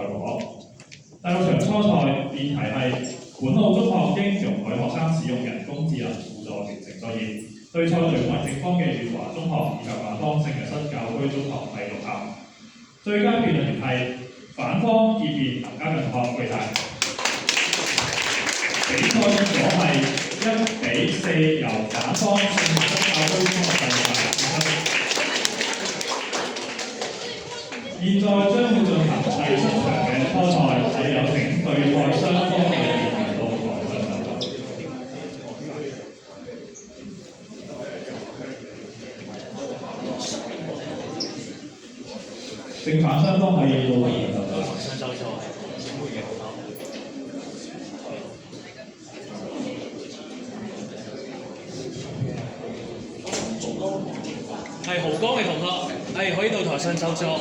果。第6場初賽辯題係本澳中學應容許學生使用人工智能輔助完成作業。對賽隊伍為正方嘅粵華中學以及反方聖若瑟教區中學第6校。最佳辯論員係反方葉辯林家俊學巨大。比賽結果係1-4由反方聖若瑟教區中學第6校勝出。現在將會進行第7場嘅初賽，係有請對賽雙方嘅辯員到台上就座。正反雙方可以到台上就座。係濠江嘅同學，係可以到台上就座。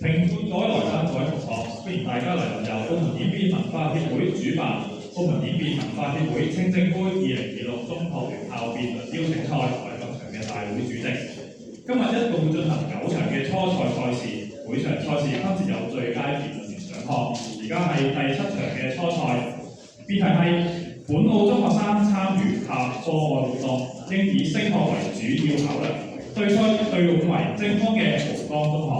評判咗來賓各位同學，歡迎大家嚟臨由澳門演變文化協會主辦澳門演變文化協會清晶杯2026中學聯校辯論邀請賽為今場嘅大會主席。今日一共會進行9場嘅初賽賽事，每場賽事分別有最佳辯論員獎項。而家係第7場嘅初賽，辯題係本澳中學生參與下課外活動，應以升學為主要考量。對賽隊伍為正方嘅濠江中學。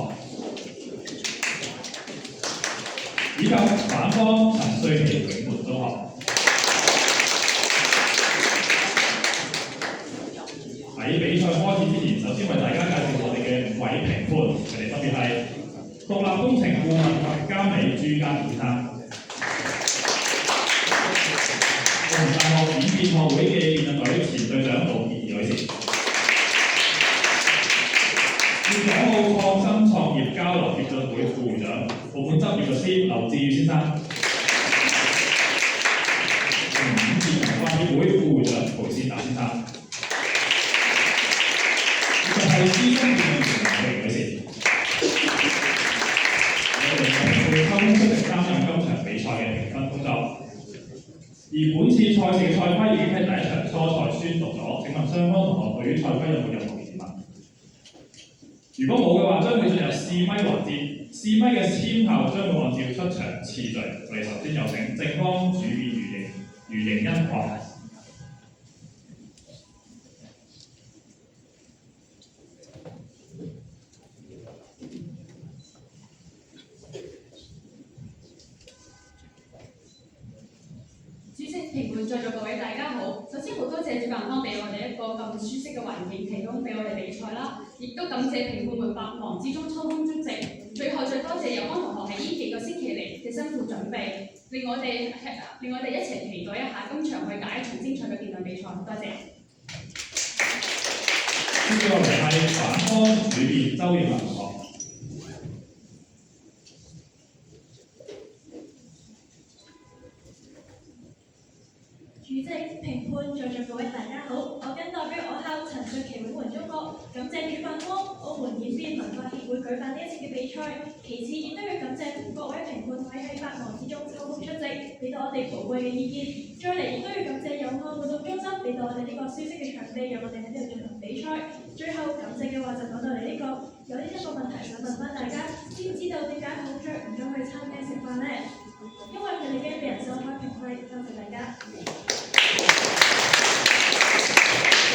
以及反方陳瑞琪永門中學。喺比賽開始之前，首先為大家介紹我哋嘅5位評判，佢哋分別係獨立工程顧問及監理朱家健先生，澳門大學演變學會嘅辯論隊前隊長杜潔儀女士，粵港澳創新創業交流協進會副會長、澳門執業律師劉志宇先生，演變文化協會副會長裴先達先生，以及係資深辯論員陳女士。我哋會抽空出席擔任今場比賽嘅評分工作。而本次賽事嘅賽規已經喺第1場初賽宣讀咗，請問雙方同學對於賽規有冇任何疑問？如果冇嘅話，將會進入試咪環節。試咪嘅簽後將會按照出場次序。我哋首先有請正方主辯余盈欣學。主席、評判在座各位大家好，首先好多謝主辦方俾我哋一個咁舒適嘅環境，提供俾我哋比賽啦，亦都感謝評判們百忙之中抽空出席。最後再多謝有關同學喺呢幾個星期嚟嘅辛苦準備，令我哋一齊期待一下今場去打一場精彩嘅辯論比賽。多謝。接住落嚟係反方主辯周應文同學。主席、評判在座各位大家好，我謹代表我校陳瑞琪永門中學，感謝主辦方澳門演變文化協會舉辦呢一次嘅比賽。其次亦都要感謝各位評判委喺百忙之中抽空出席，俾到我哋寶貴嘅意見。再嚟亦都要感謝友愛活動中心俾到我哋呢個舒適嘅場地，讓我哋喺呢度進行比賽。最後感謝嘅話就講到嚟呢個，有呢一個問題想問翻大家，知唔知道點解孔雀唔中去餐廳食飯呢？因為佢哋驚俾人收開評規。多謝大家。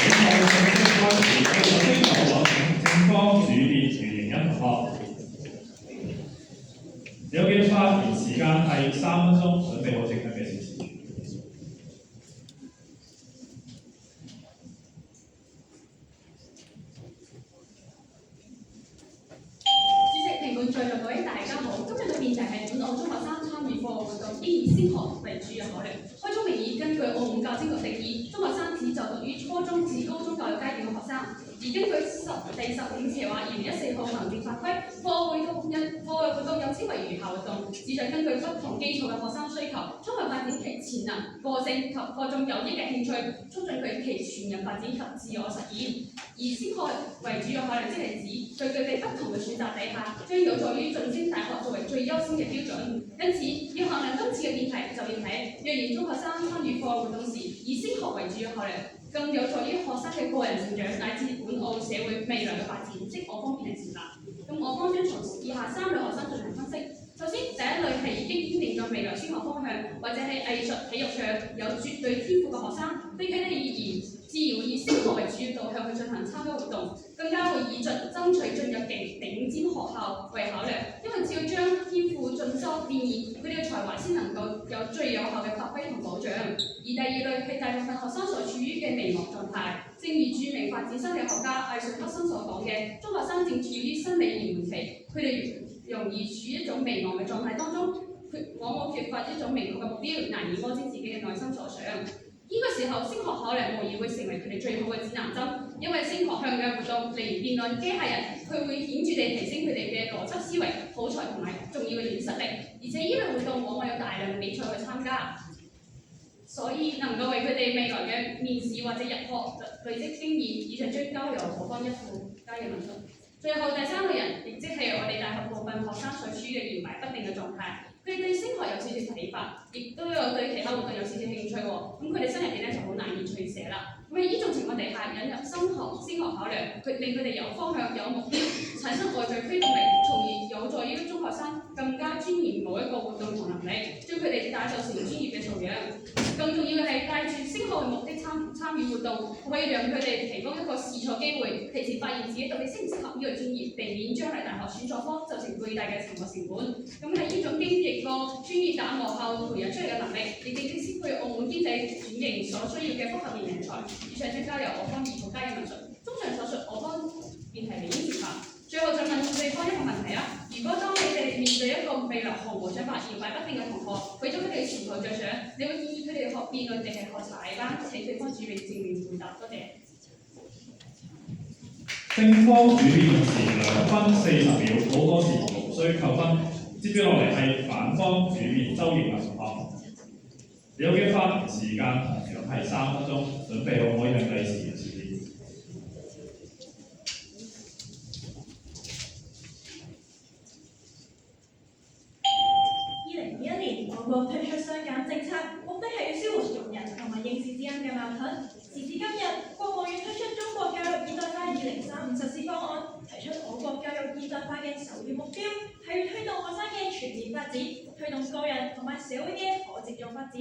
比賽正式開始，首先有請正方主辯余盈欣同學。有嘅發言時間係3分鐘，準備好正確嘅時詞。題係本澳中學生參與課外活動應以升學為主要考慮。開宗明義，根據澳門教徵局定義，中學生指就讀於初中至高中教育階段嘅學生。而根據第15條2014號行政法規，課外活動又稱為餘校活動，旨在根據不同基礎嘅學生需求，充分發展其潛能、個性及各種有益嘅興趣，促進佢其全人發展及自我實現。而升學為主要考慮，即係指佢具備不同嘅選擇底下，將有助於晉升大學作為最優先嘅標準。因此，要衡量今次嘅辯題，就要睇若然中學生參與課外活動時，以升學為主要考慮，更有助於學生嘅個人成長乃至本澳社會未來嘅發展，即我方面嘅設立。咁我方將從以下3類學生進行分析。首先，第一類係已經堅定咗未來升學方向，或者喺藝術、體育上有絕對天賦嘅學生，對佢哋而言，自然會以升學為主要導向去進行參加活動，更加會以爭取進入頂尖學校為考量，因為只要將天賦進修變現，佢哋嘅才華先能夠有最有效嘅發揮同保障。而第二類係大部分學生所處於嘅迷茫狀態，正如著名發展心理學家艾瑞克森所講嘅，中學生正處於生理延緩期，佢哋容易處於一種迷茫嘅狀態當中，往往缺乏一種明確嘅目標，難以摸清自己嘅內心所想。呢個時候，升學考量無疑會成為佢哋最好嘅指南針，因為升學向嘅活動，例如辯論、機械人，佢會顯著地提升佢哋嘅邏輯思維、口才同埋重要嘅軟實力，而且呢類活動往往有大量嘅比賽去參加，所以能夠為佢哋未來嘅面試或者入學累積經驗。以上將交由我方一副加以論述。最後第3類人，亦即係我哋大學部分學生所處嘅搖擺不定嘅狀態。佢哋對升學有少少睇法，亦都有對其他活動有少少興趣喎。咁佢哋心入邊咧就好難以取捨啦。咁喺呢種情況底下，引入升學考量，令佢哋有方向、有目標，產生外在驅動力，從而有助於中學生更加鑽研某一個活動同能力，將佢哋打造成專業嘅素養。更重要嘅係帶住升學嘅目的參與活動，可以讓佢哋提供一個試錯機會，提前發現自己到底適唔適合呢個專業，避免將來大學選錯科造成巨大嘅沉沒成本。咁喺呢種經歷過專業打磨後培養出嚟嘅能力，亦正正先配澳門經濟轉型所需要嘅複合型人才。以上將交由我方二部加以論述。綜上所述，我方辯題理應接下。最後再問對方一個問題啊！如果當你哋面對一個未來毫無想法、搖擺不定嘅同學，為咗佢哋前途着想，你會建議佢哋學辯論定係學茶藝班？請對方主理正面回答。多謝。正方主辯論時2分40秒，好多時無需扣分。接住落嚟係反方主辯周奕文同學，你有嘅發言時間同樣係3分鐘，準備好可以向計時嘅指示。2021年，我國推出雙減政策，目的係要舒緩用人同埋應試之間嘅矛盾。時至今日，國務院推出《中國教育現代化2035實施方案》，提出我國教育現代化嘅首要目標係要推動學生嘅全面發展，推動個人同埋社會嘅可持續發展。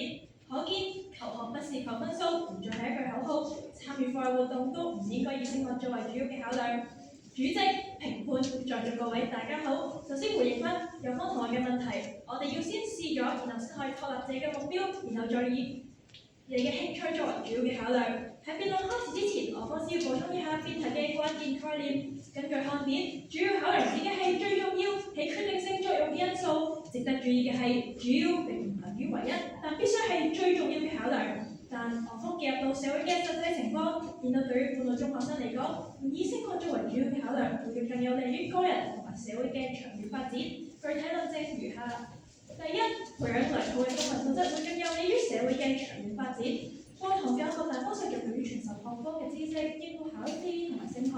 可見，求學不是求分數，唔再係一句口號。參與課外活動都唔應該以升學作為主要嘅考量。主席、評判、在座各位大家好。首先回應翻有方同學嘅問題，我哋要先試咗，然後先可以確立自己嘅目標，然後再以你嘅興趣作為主要嘅考量。喺辯論開始之前，我方先要補充一下辯題嘅關鍵概念。根據看點，主要考量自己係最重要、起決定性作用嘅因素。值得注意嘅係，主要並唔等於唯一，但必須係最重要嘅考量。但我方結合到社會嘅實際情況，見到對於本澳中學生嚟講，唔以升學作為主要嘅考量，會更有利於個人同埋社會嘅長遠發展。具體論證如下：第一，培養良好嘅公民素質，會更有利於社會嘅長遠發展。課堂教學大方向入於傳授學科嘅知識，應付考試同埋升學。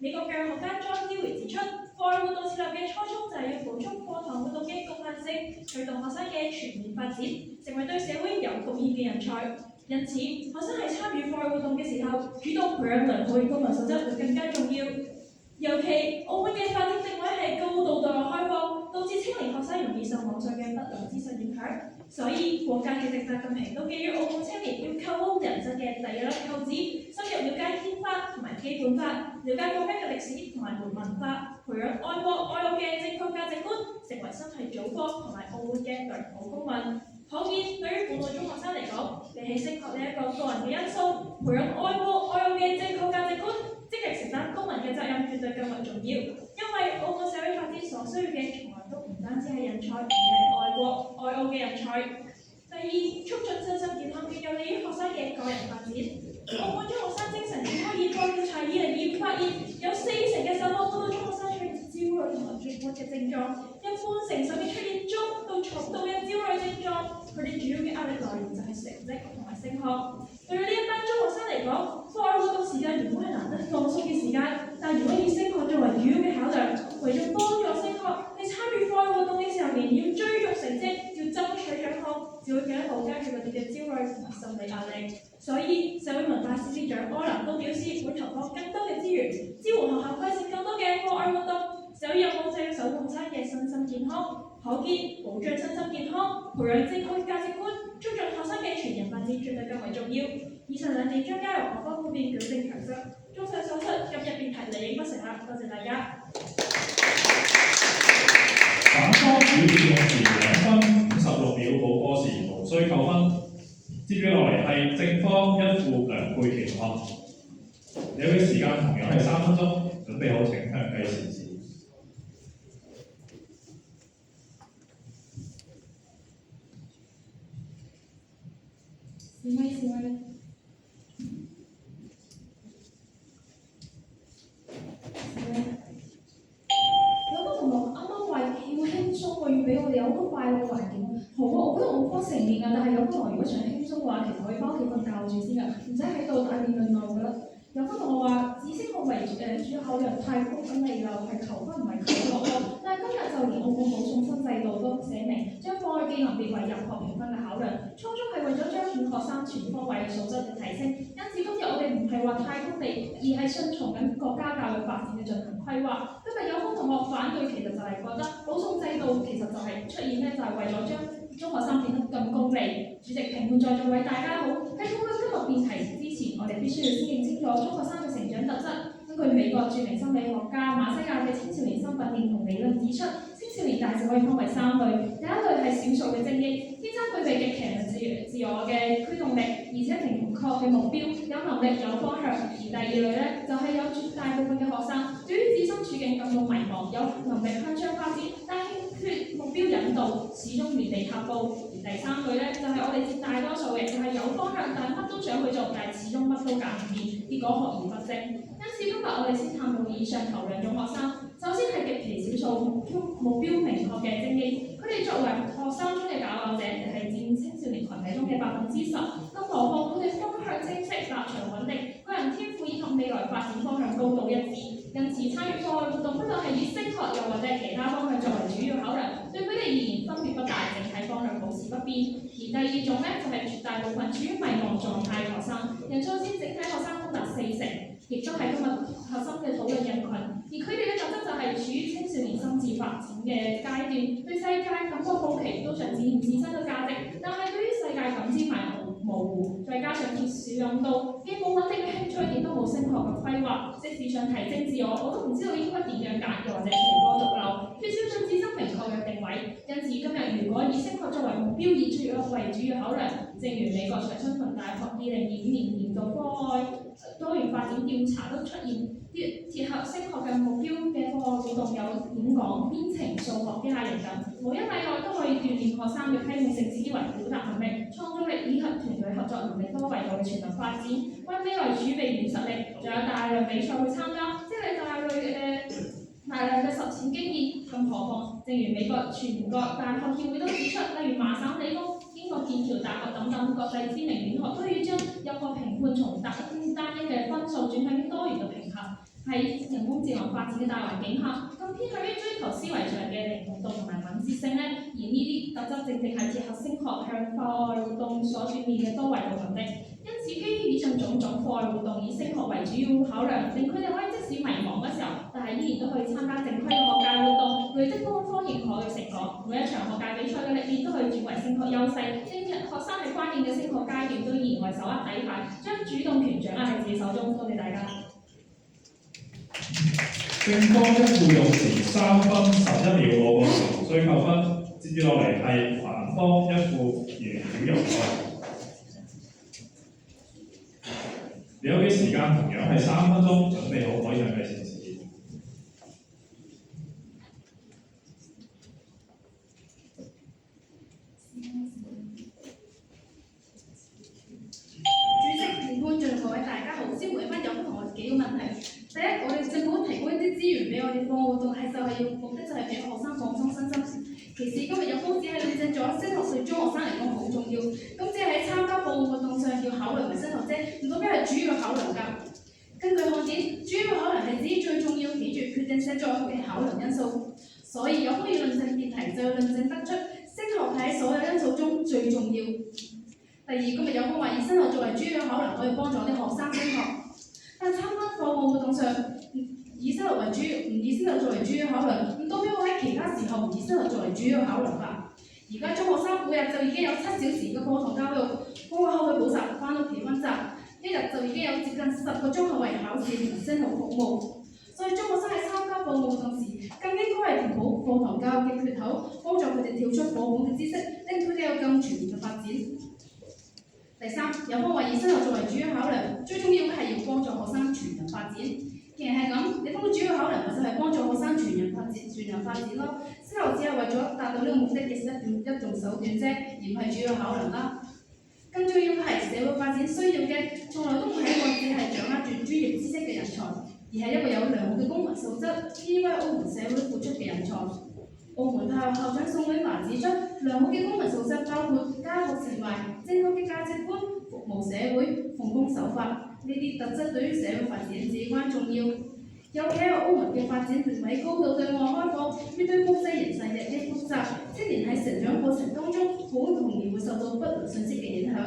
美國嘅學家莊思維指出，課外活動設立嘅初衷就係要補充課堂活動嘅局限性，推動學生嘅全面發展，成為對社會有貢獻嘅人才。因此，學生喺參與課外活動嘅時候，主動培養良好嘅公民素質會更加重要。尤其澳門嘅發展定位係高度對外開放，導致青年學生容易受網上嘅不良資訊影響。所以，國家主席習近平都基於澳門青年要構好人生嘅第一粒扣子，深入了解憲法同埋基本法，了解國家嘅歷史同埋文化，培養愛國愛澳嘅正確價值觀，成為心繫祖國同埋澳門嘅良好公民。可見，對於本澳中學生嚟講，比起升學呢一個個人嘅因素，培養愛國愛澳嘅正確價值觀，積極承擔公民嘅責任，絕對更為重要。因為澳門社會發展所所需要嘅從來都唔單止係人才，而係愛國愛澳嘅人才。第二，促進身心健康，有利於學生嘅個人發展。澳門中學生精神健康研究調查2025發現，有40%嘅受訪高中學生出現焦慮同埋絕望嘅症狀，一半承受嘅出現中到重度嘅焦慮症狀。佢哋主要嘅壓力來源就係成績同埋升學。對於呢一班中學生嚟講，課外活動時間原本係難得放鬆嘅時間，但如果以升學作為主要嘅考量，為咗幫助升學，你參與課外活動嘅時候，仍然要追逐成績，要爭取獎項，只會更加加劇佢哋嘅焦慮同埋心理壓力。所以，社會文化司司長柯南都表示會投放更多嘅資源，支援學校規劃更多嘅課外活動，首要任務就係守護學生嘅身心健康。可見，保障身心健康、培養正確價值觀、促進學生嘅全人發展絕對更為重要。以上兩點將交由學科方面舉證強質。綜上所述，今日辯題理應不成立。多謝大家。反方表示用時2分56秒補課時無需扣分。接住落嚟係正方一副兩倍期望。你嘅時間同樣係3分鐘，準備好請向計時字。示威。有個同學啱啱話要輕鬆喎，要俾我哋有個快樂環境。好啊，我覺得我科成年啊，但係有個同學如果想輕鬆嘅話，其實可以翻屋企瞓覺住先㗎，唔使喺度大辯論鬧㗎啦。有個同學話以升學為主要考量太高分嚟啦，係求分唔係求落咯。但係今日就連澳門保送分制度都寫明，將課外技能列為入學評分嘅考量，初衷係為咗彰顯學生全方位素質嘅提升。因此今日我哋唔係話太功利，而係順從緊國家教育發展嘅進行規劃。今日有個同學反對，其實就係覺得保送制度其實就係出現咧，就係為咗將中學生變得咁功利。主席評判在座位大家好，喺討論今日辯題之前，我哋必須要先認清楚中學生嘅成長特質。根據美國著名心理學家馬西亞嘅青少年身份認同理論指出，青少年大致可以分為3類。第一類係少數嘅精英，天生具備極強嘅自我嘅驅動力，而且明確嘅目標，有能力有方向。而第二類咧，就係有絕大部分嘅學生對於自身處境感到迷茫，有能力向上發展，但欠缺目標引導，始終原地踏步。而第三類咧，就係我哋佔大多數嘅，就係有方向，但係乜都想去做，但係始終乜都揀唔掂，結果學而不精。因此今日我哋先探討以上頭兩種學生。首先係極其少數目標明確嘅精英，佢哋作為學生中嘅佼佼者，係佔青少年群體中嘅10%。更何況佢哋方向清晰、立場穩定、個人天賦以及未來發展方向高度一致。因此參與課外活動，不論係以升學又或者其他方向作為主要考量，對佢哋而言分別不大，整體方向保持不變。而第二種咧，就係絕大部分處於迷茫狀態嘅學生，人數佔整體學生高達40%。亦都係今日核心嘅討論人群，而佢哋嘅特質就係處於青少年心智發展嘅階段，對世界感覺好奇，都想展現自身嘅價值，但係對於世界感知埋模糊，再加上缺少引導，既冇穩定嘅興趣，亦都冇升學嘅規劃，即使想提升自我，我都唔知道應該點樣揀，又或者隨波逐流，缺少對自身明確嘅定位。因此今日如果以升學作為目標，以主要考量，正如美國長春藤大學2025年度課外多元發展調查都出現，結合升學嘅目標嘅課外活動有演講、編程、數學、機械人等，無一例外都可以鍛鍊學生嘅批判性思維、表達能力、創造力以及團隊合作能力多維度嘅全能發展，為未來儲備軟實力，仲有大量比賽去參加，積累大量嘅實踐經驗。更何況，正如美國全國大學協會都指出，例如麻省理工、英國劍橋大學等等國際知名院校，都要將入學評判從單一嘅分數轉向於多元嘅評核。喺人工智能發展嘅大環境下，更偏向於追求思維上嘅靈活度同埋敏捷性咧。而呢啲特質正係結合升學向課外活動所鍛鍊嘅多維度能力。因此，基於以上種種課外活動以升學為主要考量，令佢哋可以即使迷茫嘅時候，但係依然都可以參加正規嘅學界活動，累積官方認可嘅成果。每一場學界比賽嘅歷練都可以轉為升學優勢，令學生喺關鍵嘅升學階段都依然為手握底牌，將主動權掌握喺自己手中。多謝大家。正方一副用時3分11秒補課時無需扣分。接住落嚟係反方一副原表遊賽。你有嘅時間同樣係3分鐘，準備好可以向計時字。哋課外活動係目的就係俾學生放鬆身心。其次，今日有報紙係論證咗升學對中學生嚟講好重要。咁只係喺參加課外活動上要考慮埋升學啫，唔代表係主要嘅考量㗎。根據看點，主要考量係指最重要記住決定寫作嘅考量因素。所以有風雨論證辯題就要論證得出升學係喺所有因素中最重要。第二，今日有風話以升學作為主要考量可以幫助啲學生升學，但參加課外活動上以升學為主要，唔以升學作為主要考量，唔代表我喺其他時候唔以升學作為主要考量吧。而家中學生每日就已經有7小時嘅課堂教育，課後去補習，翻屋企温習，一日就已經有接近10個鐘頭為考試同升學服務。所以中學生喺參加課外活動時，更應該係填補課堂教育嘅缺口，幫助佢哋跳出課本嘅知識，令佢哋有更全面嘅發展。第三，有方話以升學作為主要考量，最重要嘅係要幫助學生全人發展。既然係咁，你方主要考量咪就係幫助學生全人發展咯。升學只係為咗達到呢個目的嘅一種手段啫，而唔係主要考量啦。更重要嘅係社會發展需要嘅，從來都唔係一個只係掌握住專業知識嘅人才，而係一個有良好嘅公民素質，願意為澳門社會付出嘅人才。澳門大學校長宋永華指出，良好嘅公民素質包括家學情懷、正確嘅價值觀、服務社會、奉公守法，呢啲特質對於社會發展至關重要。尤其係澳門嘅發展定位高度對外開放，面對國際形勢日益複雜，青年喺成長過程當中好容易會受到不良信息嘅影響。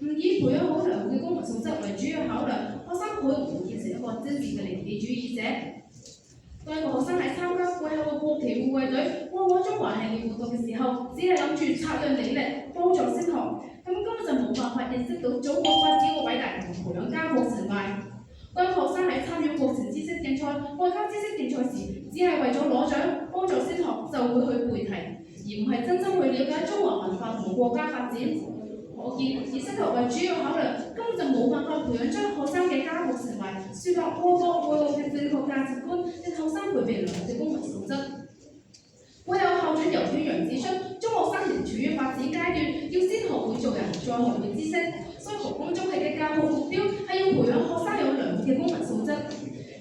唔以培養好良好嘅公民素質為主要考量，學生好容易變成一個真正嘅利己主義者。當一個學生喺參加背後嘅國旗護衛隊、愛我中華系列活動嘅時候，只係諗住擦亮履歷、幫助升學，咁根本就冇辦法認識到祖國發展嘅偉大同培養家國情懷。當學生喺參與國情知識競賽、外交知識競賽時，只係為咗攞獎、幫助升學，就會去背題，而唔係真正去了解中華文化同國家發展。可見以升學為主要考量，根本就冇辦法培養將學生嘅家國情懷、樹立愛國愛澳嘅正確價值觀，令學生具備良好嘅公民素質。會有校長游天陽指出，中學生仍處於發展階段，要先學會做人，再學會知識。所以學工中系嘅教學目標係要培養學生有良好嘅公民素質。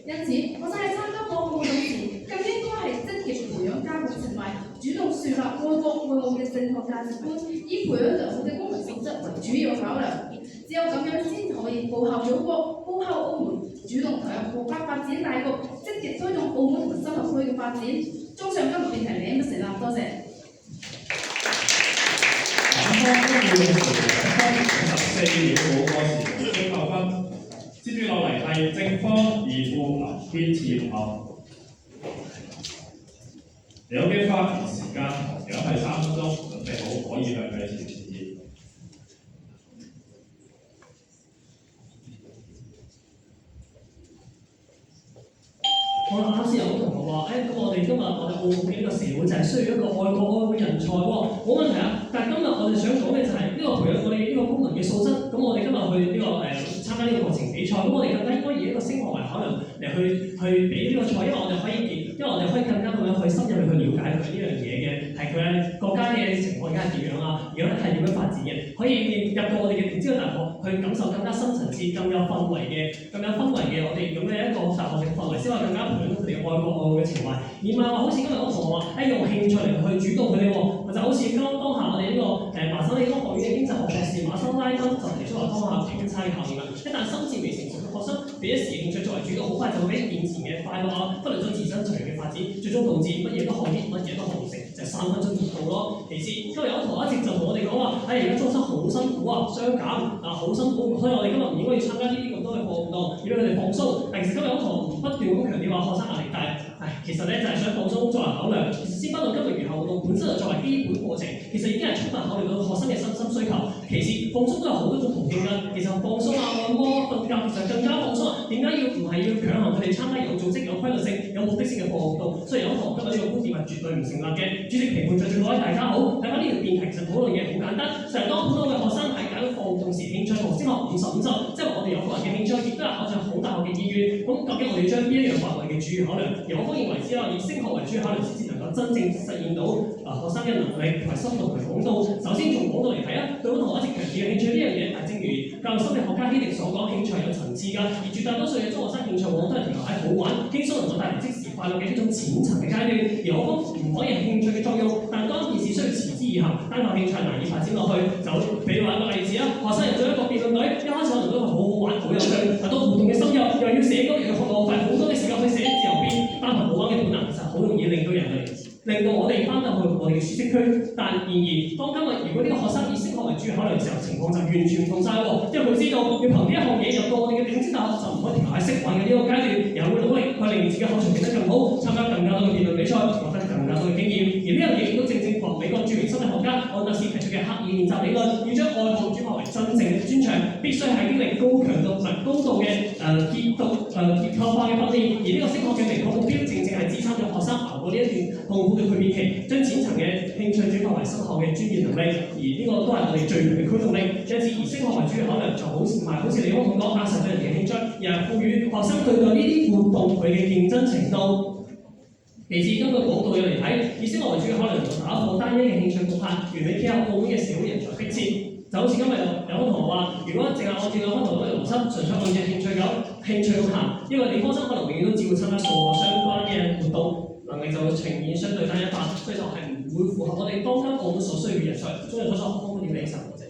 因此，學生喺參加課外活動時，更應該係積極培養家國情懷，主動樹立愛國愛澳嘅正確價值觀，以培養良好嘅公民素質為主要考量。只有咁樣先可以報效祖國、報效澳門，主動投入國家發展大局，積極推動澳門同深合區嘅發展。綜上今日辯題領嘅成立，多謝。14秒冇過時，最後分。接住落嚟係正方二副林堅志同學。你有機發言時間同樣係3分鐘，準備好可以向佢前示。好啦，啱先有個同學話，咁我哋今日我哋澳門嘅呢個社會就係需要一個愛國愛澳嘅人才喎，冇問題啊。但係今日我哋想講嘅就係呢個培養我哋呢個公民嘅素質。咁我哋今日去呢個參加呢個國情比賽，咁我哋更加應該以一個升學為考量嚟去比呢個賽，因為我哋可以更加咁樣去深入去了解佢呢樣嘢嘅，係佢國家嘅情況而家係點樣啊，而家係點樣發展嘅，可以入到我哋嘅知道大學去感受更加深層次、更有氛圍嘅我哋咁嘅一個大學嘅氛圍，先可以更加培養到佢哋愛國愛澳嘅情懷，而唔係話好似今日嗰個同學話，用興趣嚟去主導佢哋喎，就好似當下我哋呢個麻省理工學院嘅經濟學博士馬修拉登就提出話當下平均差嘅效應啦，一旦心智未成熟嘅學生俾一時興趣作為主導，好快就會俾眼前嘅快樂啊，忽略咗自身長遠嘅發展，最終導致乜嘢都學啲，乜嘢都學唔成，就係3分鐘熱度咯。其次，今日有個同學一直就同我哋講話，而家中生好辛苦啊，雙減啊好辛苦，所以我哋今日唔應該要參加呢啲咁多嘅課動，要俾佢哋放鬆。但其實今日有個同學不斷咁強調話學生壓力大，其實咧就係想放鬆作為考量。其實先不論今日如何活動本身就作為基本過程，其實已經係充分考慮到學生嘅身心需求。其次，放鬆都有好多種途徑㗎。其實放鬆啊、按摩、瞓覺其實更加放鬆啊。點解唔係要強行佢哋參加有組織、有規律性、有目的性嘅課活動？所以有同學今日呢個觀點係絕對唔成立嘅。主席、評判、在座各位大家好，大家呢條辯題其實討論嘅好簡單，就係當普通嘅學生喺揀課活動時，興趣同升學50-50，即係話我哋有個人嘅興趣，亦都係考上好大學嘅意願。咁究竟我哋要將邊一樣範圍嘅主要考量？而我方認為之啦，以升學為主要考量先至能夠真正實現到學生嘅能力同埋深度同埋廣度。首先從廣度嚟睇啊，對我同學一直強調嘅興趣呢樣嘢，係正如教育心理學家希迪所講，興趣係有層次㗎，而絕大多數嘅中學生興趣往往都係停留喺好玩、輕鬆能夠帶嚟即時快快樂嘅一種淺層嘅階段，而我方唔可以係興趣嘅作用，但當件事需要持之以恆，單靠興趣難以發展落去。就比如話一個例子啦，學生入咗一個辯論隊，一開始可能都係好好玩、好有趣，但到互動嘅深入，又要寫歌，又要浪費好多嘅時間去寫自由編，單憑好玩嘅本能，其實好容易令到人哋。令到我哋翻到去我哋嘅舒適區，但然而當今日如果呢個學生以升學為主要考慮嘅時候，情況就完全唔同晒喎。因為佢知道要憑呢一項嘢入到我哋嘅頂尖大學，就唔可以停留喺識玩嘅呢個階段，又會努力去令自己口才變得更好，參加更加多嘅辯論比賽，獲得更加多嘅經驗。而呢樣嘢亦都正符合美國著名心理學家安德斯提出嘅刻意練習理論，要將愛好轉化為真正嘅專長，必須係經歷高強度同埋高度嘅結構化嘅訓練。而呢個升學嘅明確目標，正正係支撐咗學生熬過呢一段痛苦嘅蛻變期，將淺層嘅興趣轉化為深厚嘅專業能力，而呢個都係我哋最強嘅驅動力。因此，以升學為主要考量就好似唔係好似李安咁講，壓實咗人哋嘅興趣，而係賦予學生對待呢啲活動佢嘅競爭程度。其次，根據廣度嘅嚟睇，以升學為主要考量就打破單一嘅興趣局限，完美配合澳門嘅社會人才迫切。就好似今日有個同學話，如果淨係按照兩科同學嘅邏輯，純粹按照興趣去行，因為理科生可能永遠都只會參加數學相關嘅活動。能力就會呈現相對單一化，所以就係唔會符合我哋當今澳門所需要嘅人才。中日所講，點理受嘅啫。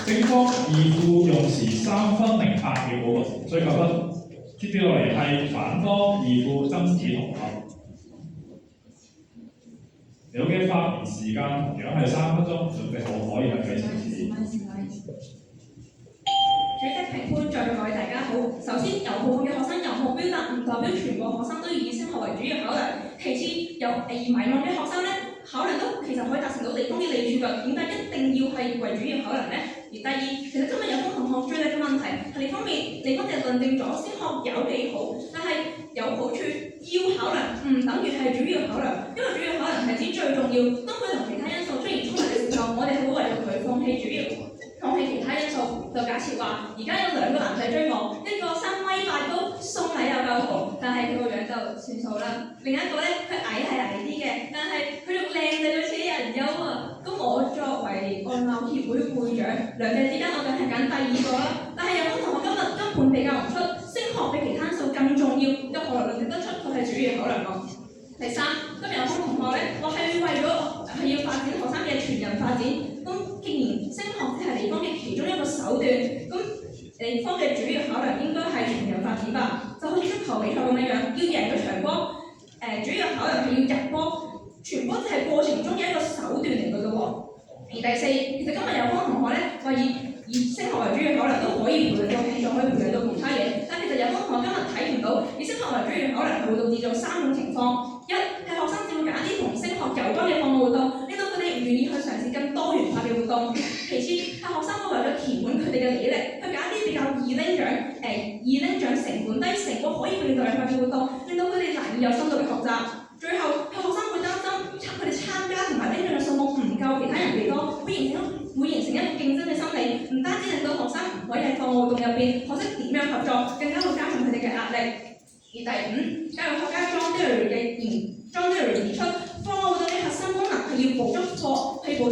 正方二副用時3分08秒保持追究分，接住落嚟係反方二副曾子同學。你嘅發言時間同樣係3分鐘，準備好可以係計時器。主席、評判，在座各位大家好。首先，有部分嘅學生有目標，但唔代表全部學生都要以升學為主要考量。其次，有迷茫嘅學生咧，考量都其實可以達成到理工嘅利處㗎。點解一定要係為主要考量咧？而第二，其實今日有方同學最大嘅問題係你方面，你方就論定咗升學有幾好，但係有好處要考量，唔等於係主要考量，因為主要考量係指最重要。當佢同其他因素出現衝突嘅時候，我哋係會為咗佢放棄主要。放棄其他因素，就假設話，而家有2個男仔追我，一個3米8高，送禮又夠好，但係佢個樣就算數啦。另一個咧，佢矮係矮啲嘅，但係佢仲靚就到似人優啊。咁我作為外貌協會會長，兩者之間我梗係揀第2個啦。但係有啲同學今日根本比較唔出，升學比其他因素更重要，又何來論得出佢係主要考量咯？第三，今日有啲同學咧，我係為咗係要發展學生嘅全人發展。咁既然升學只係理方嘅其中一個手段，咁理方嘅主要考量應該係全人發展吧？就好似足球比賽咁樣，要贏咗場波，主要考量係要入波，傳波只係過程中嘅一個手段嚟嘅啫喎。而第四，其實今日有方同學咧話以升學為主要考量都可以培養到興趣，可以培養到其他嘢，但其實有方同學今日睇唔到，以升學為主要考量係會導致咗3種情況：一係學生只會揀啲同升學有關嘅課外活動，令到佢哋唔願意去嘗試更多元化嘅活動；其次係學生會為咗填滿佢哋嘅履歷，去揀啲比較易拎獎、成本低、成果可以俾到量化嘅活動，令到佢哋難以有深度嘅學習。最後係學生會擔心佢哋參加同埋拎獎嘅數目唔夠其他人哋多，會形成一個競爭嘅心理，唔單止令到學生唔可以喺課外活動入邊學識點樣合作，更加會加重佢哋嘅壓力。而第五，教育學家John Dewey指出，課外活動嘅核心功能係要捕捉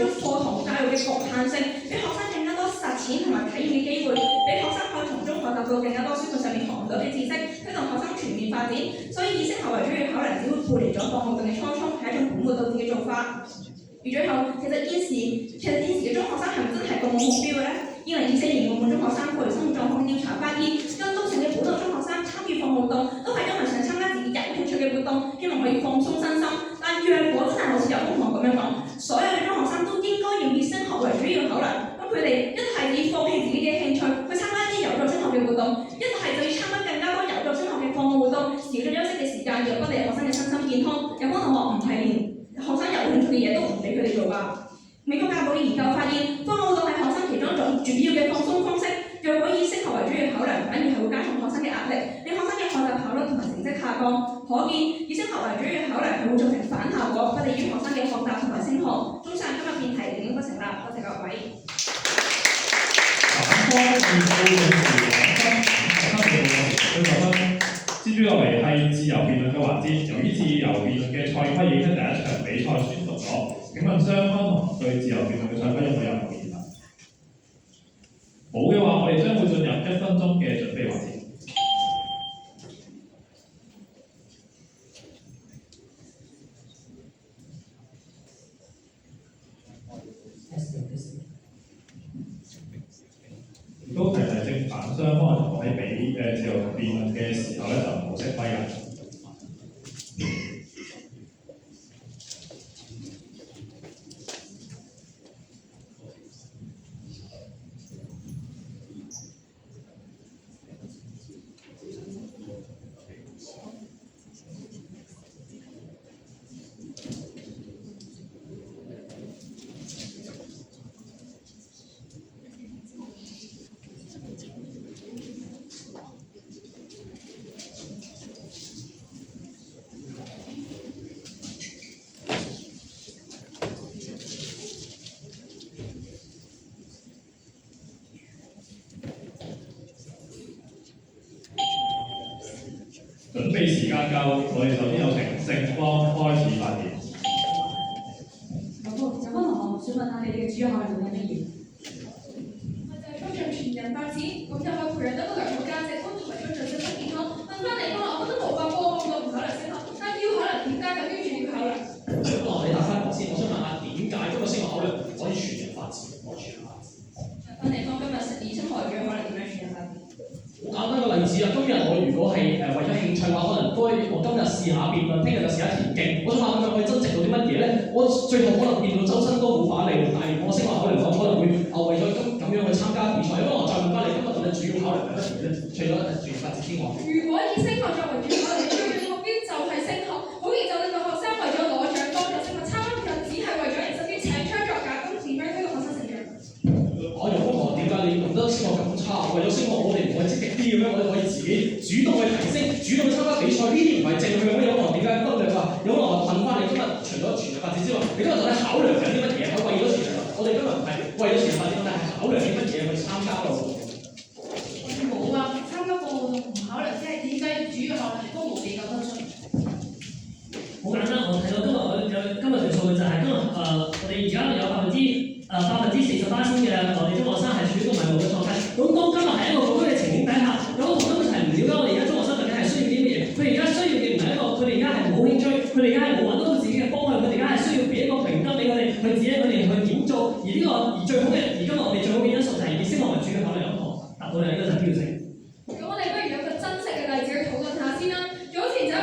課堂教育嘅局限性，俾學生更加多實踐同埋體驗嘅機會，俾學生可以從中學習到更加多書本上面學唔到嘅知識，推動學生全面發展。所以以升學為主要考量，只會背離咗課外活動嘅初衷，係一種本末倒置嘅做法。而最後，其實現時嘅中學生係咪真係咁冇目標嘅咧？2024年澳門中學生課餘生活狀況調查發現，近60%嘅本土中學生參與課外活動，都係因為想參加自己有興趣嘅活動，希望可以放鬆身心。但若果真係好似有同學咁樣講，所有嘅中學生都應該要以升學為主要考量，咁佢哋一係以放棄自己嘅興趣去參加啲有助升學嘅活動，一係就要參加更加多有助升學嘅課外活動，少咗休息嘅時間，又不利學生嘅身心健康。有幫同學唔係連學生有興趣嘅嘢都唔俾佢哋做吧？美國教育部嘅研究發現，課外活動係學生其中一種主要嘅放鬆方式。若果以升學為主要考量，反而係會加重學生嘅壓力，令學生嘅學習效率同埋成績下降。可見以升學為主要考量係會造成反效果，不利於學生嘅學習同埋升學。綜上今日辯題定應該成立，多謝各位。接住落嚟係自由辯論嘅環節，由於自由辯論嘅賽規已經喺第一場比賽宣讀咗，請問雙方同學對自由辯論嘅賽規有冇任何疑問？冇嘅話，我哋將會進入1分鐘嘅準備環節。嘅自由辯論嘅時候咧，就唔好熄咪㗎。準備時間夠，我哋首先有請聖方開始發言。有方同學想問下你哋嘅主要考慮係乜嘢？我就係推進全人發展，咁就係培養到個良好價值觀同埋推進身心健康。問翻嚟講，我覺得冇法科咁多唔考慮升學，但要考慮點解就標準要考慮。不過你答翻我先，我想問下點解今個升學考慮唔可以全人發展，我全人發展？問地方今日以升學為主要考慮點樣全人發展？好簡單個例子啊！今日我如果係為咗興趣嘅話，可能我今日試下辯論，聽日就試下田徑。我想問咁樣可以增值到啲乜嘢咧？我最後可能變到周身都冇把利，但係我升學考慮講可能會為咗咁樣去參加比賽。咁我再問翻你，今日我哋主要考慮係乜嘢咧？除咗全人發展之外，如果以升學作為主要考慮，最重要目標就係升學，好易就令到學生為咗攞獎當咗升學，參加比賽只係為咗人身邊請槍作假，咁點樣推動學生成長？我又不過點解你覺得升學咁差？為咗升學，我哋唔可以積極啲咁樣，我哋可以自己主動去提升，主動去參加比賽，呢啲唔係正向嘅。有可能點解分兩話？有可能問翻你今日除咗全人發展之外，你今日到底考量緊啲乜嘢？係為咗全人，我哋今日唔係為咗全人發展，但係考量啲乜嘢去參加咯？冇啊，參加個活動唔考慮，即係點解主要考慮都冇比較得出。好簡單，我睇到今日條數據就係今日我哋而家有40%嘅我哋中學生係處於一個迷茫嘅狀態。咁當今日係一個咁樣嘅情景底下，有好多學生係唔了解我哋而家中學生究竟係需要啲乜嘢。佢哋而家需要嘅唔係一個，佢哋而家係冇興趣，佢哋而家係冇揾到自己嘅方向，佢哋而家係需要俾一個評分俾佢哋，去指引佢哋去點做。而最好嘅，而今日我哋最好嘅因素就係以升學為主嘅考慮有學，答到你呢個就係標準。咁我哋不如有個真實嘅例子去討論下先啦。早前就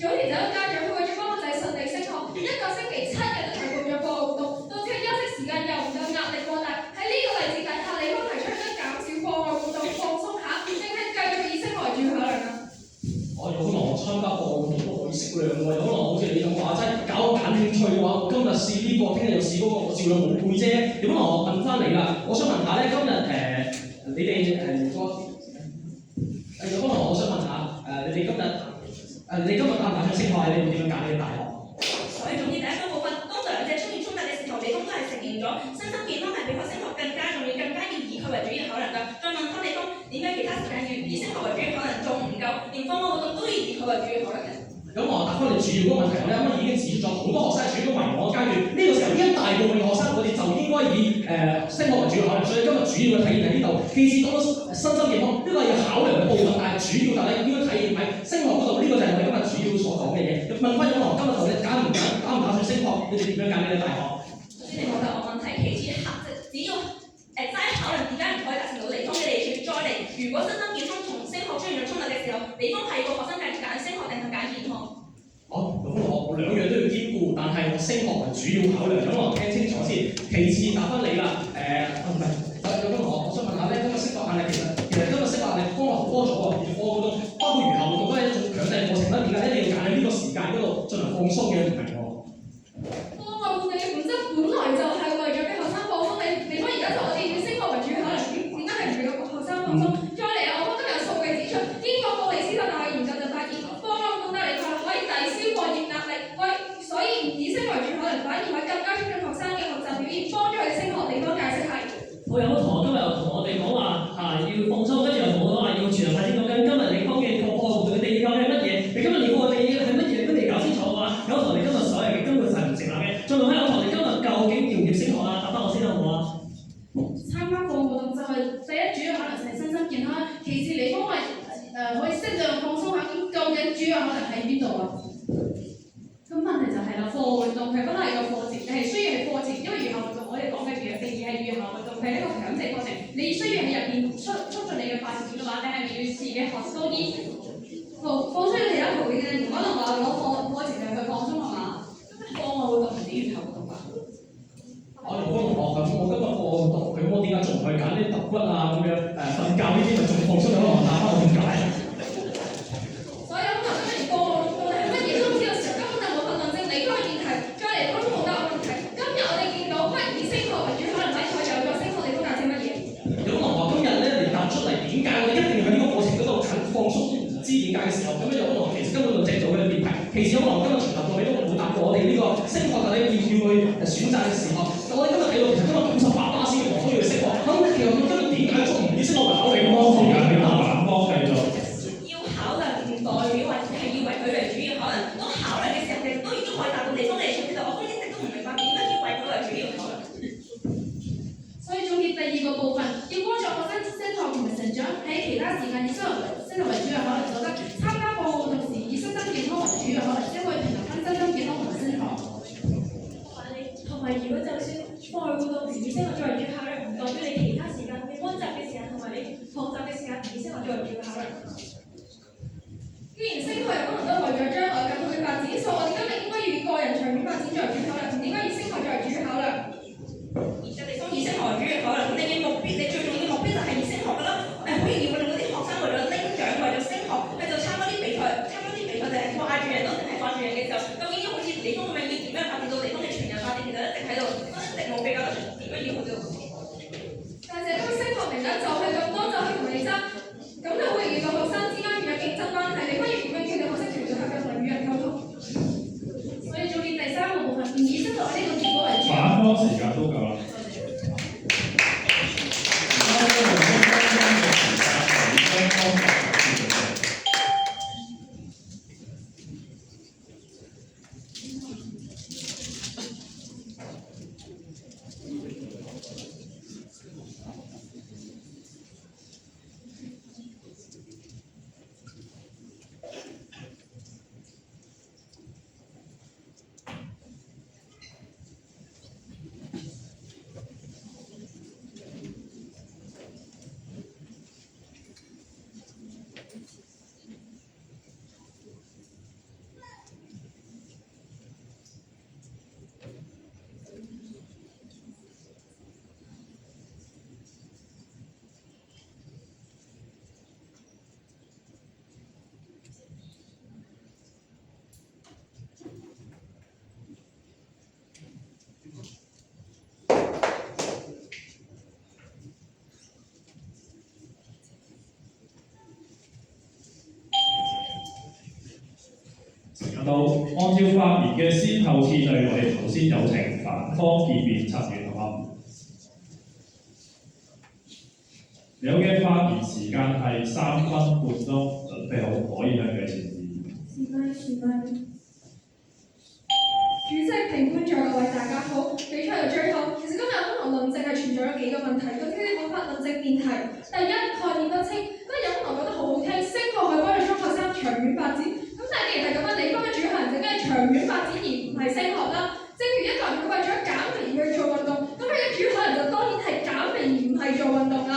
有一個家長，佢為咗幫個仔順利升學，一個星期7日都提供咗課外活動，到佢休息時間又唔夠，壓力過大。喺呢個例子底下，你方提出應該減少課外活動，放鬆下，定係繼續以升學為主要考量啊？有可能我參加課外活動都可以適量喎，有可能好似你咁話齋，搞個揀興趣嘅話，我今日試呢個，聽日又試嗰個，我照樣冇配啫。有可能我問翻你啦，我想問下咧，今日你哋有可能我想問下你哋今日打唔打算升學？你會點樣揀你嘅大學？所以總結第一個部分，當兩者出現衝突嘅時候，你方都係承認咗身心健康係比學升學更加重要，更加要以佢為主要考量㗎。再問翻你方，點解其他時間要以升學為主要考量仲唔夠，連課外活動都要以佢為主要考量嘅？咁我答翻你主要嗰個問題咧，已經指出咗好多學生係處於一個迷茫嘅階段。呢個時候，呢一大部分嘅學生，我哋就應該以升學為主要考量。所以今日主要嘅體現喺呢度。既是講到身心健康，呢個係要考量嘅部分，但係主要但係應該體現喺升學嗰度。呢個就係我哋今日主要所講嘅嘢。問翻有可能今日同你打唔打算升學？你哋點樣揀你嘅大學？首先你講得我問題，其次只要齋考量點解唔可以達成到你方嘅利處，再嚟如果身心健康同升學出現咗衝突嘅時候，你方係個學生繼續揀升學定係揀健康？好，咁我兩樣都要兼顧，但係我升學為主要考量。咁我聽清楚先。其次答翻你啦，唔係，有咁我想問下咧，今日升學壓力其實今日升學壓力方法多咗喎，而課活動包括餘下活動都係一種強制課程啦。點解一定要揀喺呢個時間嗰度進行放鬆嘅？唔明喎。課外活動嘅本質本來就係為咗俾學生放鬆，你方而家就我哋以升學為主要考量，點解係唔俾個學生放鬆？再嚟啊，我方今日有數據指出，英國布里斯托大學研究就發現，課外活動帶嚟可以抵消課業壓力，所以唔以升為主考量，反而可以更加促進學生嘅學習表現，幫助佢哋升學。地方解釋係。我有個同學今日又同我哋講話要放鬆，跟住又同我講話要全人發展。講緊今日你方嘅課外活動嘅定義究竟係乜嘢？你今日練課嘅定義係乜嘢？你都未搞清楚嘅話，有同你今日所有嘅根本就係唔成立嘅。再問翻有同你今日究竟要唔要升學啊？答翻我先好唔好啊？參加課外活動就係第一主要考量係身心健康，其次你方係可以適量放鬆下，咁究竟主要考量喺邊度啊？咁問題就係啦，課外活動佢不係個課程，係需要係課程，因為預校活動我哋講嘅定義係預校活動，係一個強制過程。你需要喺入邊促進你嘅發展嘅話，你係咪要自己學多啲？放鬆其他途徑嘅，唔可能話攞課程嚟去放鬆係嘛？課外活動唔止要頭活動㗎。我同嗰同學咁，我今日課外活動，咁我點解仲唔去揀啲揼骨啊咁樣瞓覺呢啲咪仲放鬆咗？可能打翻我點解？所以可能今日課外活動係乜嘢都唔知嘅時候，根本就冇問論證，你嗰個議題，再嚟講都冇答案問題。今日我哋見到乜以升學為主，可能比賽又有個升學，你都解釋乜嘢？有同學今日咧嚟答出嚟點解我哋一定要喺呢個過程嗰度放鬆唔知點解嘅時候，咁樣有同學其實根本就淨係做佢嘅辯題。其次可能今日全部個位都冇答過我哋呢個升學究竟要唔要去選擇嘅時候，我哋今日睇到其實今日58%先嘅學生要升學，咁其實今日點解仲唔以升學為考慮？警方時間俾反方繼續。要考量唔代表或者係要為佢為主要考量。當考量嘅時候，其實都已經可以達到地方嘅利益。其實我都一直都唔明白點解要為佢為主要考量。所以總結第二個部分，要幫助學生升學同埋成長，喺其他時間以升學為主要考慮所得，參加課外活動時以身心健康為主要考慮，先可以平衡身心健康同埋升學。同埋如果就算課外活動時以升學作為主要考量，唔代表你其他時間你溫習嘅時間同埋你學習嘅時間唔以升學作為主要考量。既然升學有可能都係為咗將來嘅去發展，所以我哋今日應該要以個人長遠發展作為主要考量，唔應該以升學作為主要考量。而家地方以升學為主要考量，咁你嘅目標，你最重要嘅目標就係以升學㗎啦。好容易會令到啲學生為咗拎獎，為咗升學，佢就參加啲比賽，就係掛住人咯，定係掛住人嘅時候，究竟要好似地方咁樣要點樣發展到地方嘅全人發展，其實一直喺度，一直冇比較得出點樣要好啲。但係呢個升學名額就係咁多，就係同你爭，咁就好容易個學生之間變咗競爭關係，你不如點樣叫你學生團隊合作同與人溝通？所以總結第三個部分，唔以升學呢個結果為主。反方時間都夠啦。到按照發言嘅先後次序，我哋頭先有請反方結辯陳元同學，你嘅發言時間係3分半鐘，準備好可以向佢前置。主席、評判在各位大家好，比賽到最後，其實今日有同論證係存在咗幾個問題，究竟你講法論證辯題。第一，概念不清，咁有同學覺得好好聽，升學係幫助中學生長遠發展。咁但係既然係咁樣，你方嘅主考人就梗係長遠發展而唔係升學啦。正如一個人佢為咗減肥而去做運動，咁佢嘅主考人就當然係減肥而唔係做運動啦。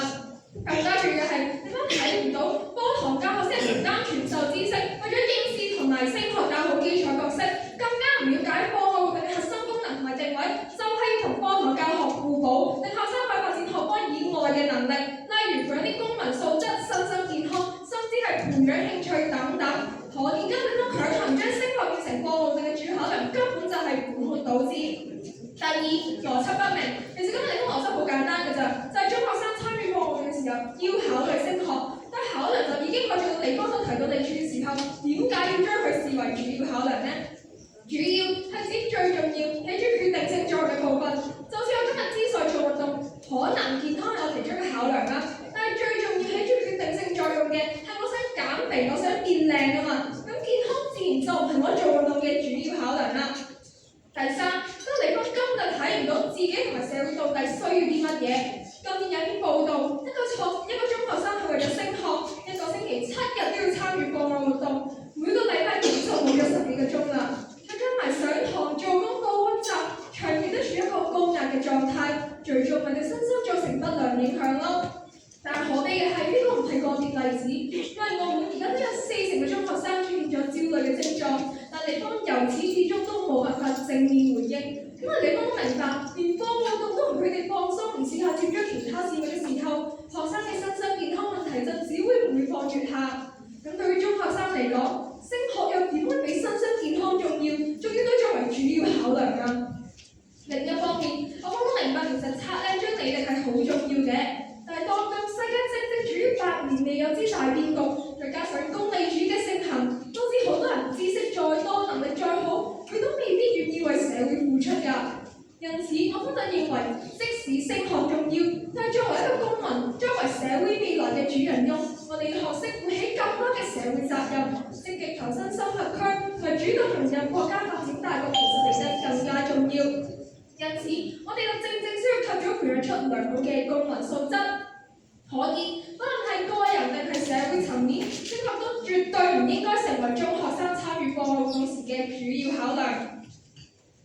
更加重要嘅係，你都睇唔到課堂教學先係承擔傳授知識，為咗應試同埋升學打好基礎角色，更加唔了解課外活動嘅核心功能同埋定位，就係要同課堂教學互補，令學生可以發展學科以外嘅能力，例如培養啲公民素質、身心健康，甚至係培養興趣等等。可見根本都強行將升學變成課外活動嘅主考量，根本就係本末倒置。第二，邏輯不明。其實今日你個邏輯好簡單嘅咋，就係中學生參與課外活動嘅時候要考慮升學，但係考量就已經可以做到地方所提到利處嘅時候，點解要將佢視為主要考量呢？主要係指最重要、起住決定性作用嘅部分。就似我今日之所以做運動，可能健康係我其中一個考量啦，但係最重要起住決定性作用嘅係我想減肥，我想變靚啊嘛。咁健康自然就唔係我做運動嘅主要考量啦。第三，當地方根本睇唔到自己同埋社會到底需要啲乜嘢。近年有篇報道，一個中學生係為咗升學，一個星期7日都要參與課外活動，每個禮拜總就冇咗10幾個鐘啦。再加埋上堂、做功課、溫習，長期都處於一個高壓嘅狀態，最終令佢身心由始至終都冇辦法正面回應。因為你都明白，連課外活動都唔俾你放鬆，唔試下接觸其他事物嘅時候，學生嘅身心健康問題就只會每況愈下。咁對於中學生嚟講，升學又點會比身心健康重要？仲要都作為主要考量㗎。另一方面，我都明白其實測量張履歷係好重要嘅，但係當今世界正值處於百年未有之大變局，再加上功利主義嘅盛行，導致好多人知識再多、能力再好，佢都未必願意為社會付出㗎。因此，我不但認為即使升學重要，但係作為一個公民，作為社會未來嘅主人翁，我哋要學識負起更多嘅社會責任，積極投身生物區，同埋主動融入國家發展大局，其實嚟得更加重要。因此，我哋就正需要及早培養出良好嘅公民素質。可見，不論係個人定係社會層面，升學都絕對唔應該成為中學生參與課外活動時嘅主要考量。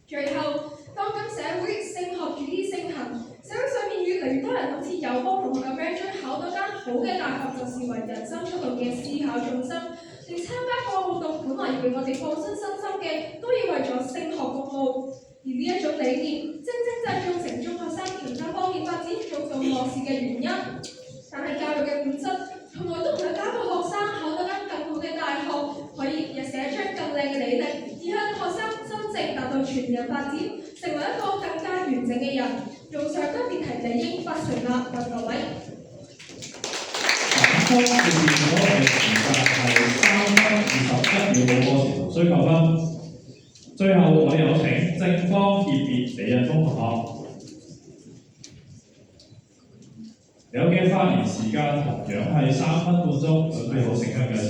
最後，當今社會升學主義盛行，社會上面越嚟越多人好似友邦同學咁樣，將考到間好嘅大學就視為人生出路嘅思考重心。連參加課外活動本來要為我哋放鬆身心嘅，都要為咗升學服務。而呢一種理念，正就係造成中學生其他方面發展遭到漠視嘅原因。但係教育嘅本質，從來都唔係教個學生考到間更好嘅大學，可以寫出更靚嘅履歷，而向學生真正達到全人發展，成為一個更加完整嘅人。用上不辯題理應不成立，問各位。反方決定咗嘅時間係3分21秒，冇過時無需扣分。最後我哋有請正方業別李日峰同學，你嘅發言時間同樣係3分半鐘，準備好成香嘅詞。